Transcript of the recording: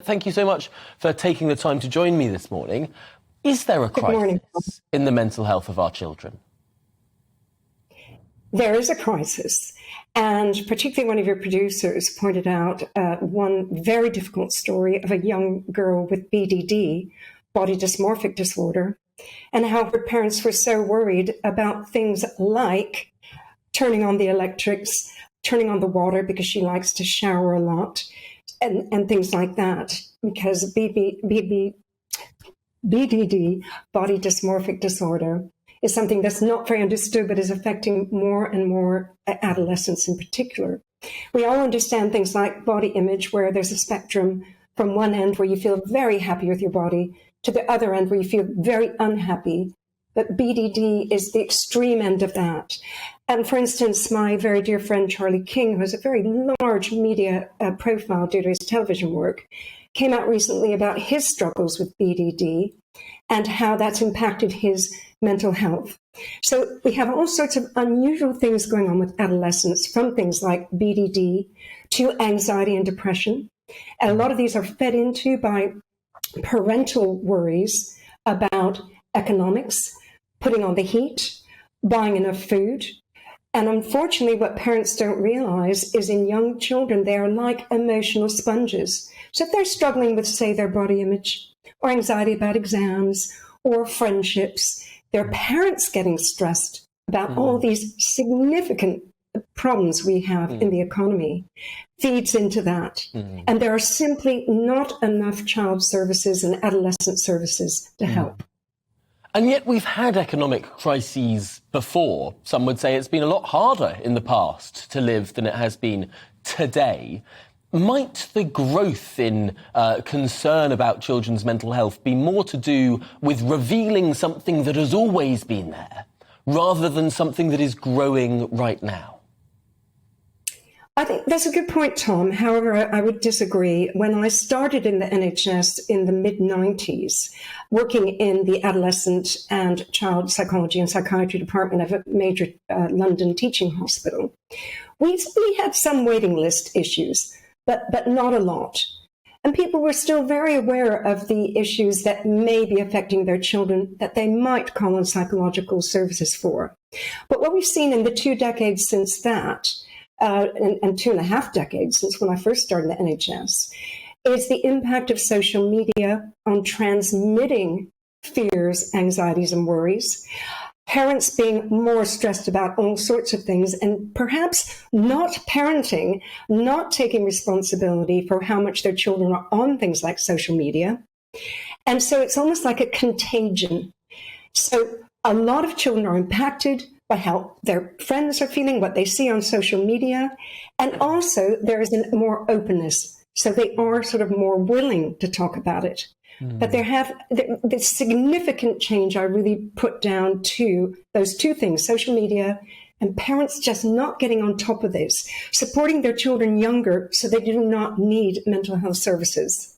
Thank you so much for taking the time to join me this morning. Is there a crisis in the mental health of our children? There is a crisis, and particularly one of your producers pointed out one very difficult story of a young girl with BDD, body dysmorphic disorder, and how her parents were so worried about things like turning on the electrics, turning on the water because she likes to shower a lot, and things like that, because BDD, body dysmorphic disorder, is something that's not very understood, but is affecting more and more adolescents in particular. We all understand things like body image, where there's a spectrum from one end where you feel very happy with your body to the other end where you feel very unhappy. But BDD is the extreme end of that. And for instance, my very dear friend Charlie King, who has a very large media profile due to his television work, came out recently about his struggles with BDD and how that's impacted his mental health. So we have all sorts of unusual things going on with adolescents, from things like BDD to anxiety and depression. And a lot of these are fed into by parental worries about economics, putting on the heat, buying enough food. And unfortunately, what parents don't realize is in young children, they are like emotional sponges. So if they're struggling with, say, their body image or anxiety about exams or friendships, their parents getting stressed about all these significant problems we have in the economy feeds into that. And there are simply not enough child services and adolescent services to help. And yet we've had economic crises before. Some would say it's been a lot harder in the past to live than it has been today. Might the growth in concern about children's mental health be more to do with revealing something that has always been there, rather than something that is growing right now? I think that's a good point, Tom. However, I would disagree. When I started in the NHS in the mid-90s, working in the adolescent and child psychology and psychiatry department of a major London teaching hospital, we had some waiting list issues, but not a lot. And people were still very aware of the issues that may be affecting their children that they might call on psychological services for. But what we've seen in the 2 decades since that, and 2.5 decades since when I first started the NHS, is the impact of social media on transmitting fears, anxieties, and worries. Parents being more stressed about all sorts of things and perhaps not parenting, not taking responsibility for how much their children are on things like social media. And so it's almost like a contagion. So a lot of children are impacted by how their friends are feeling, what they see on social media. And also there is a more openness. So they are sort of more willing to talk about it. But there have the significant change I really put down to those two things, social media and parents just not getting on top of this, supporting their children younger so they do not need mental health services.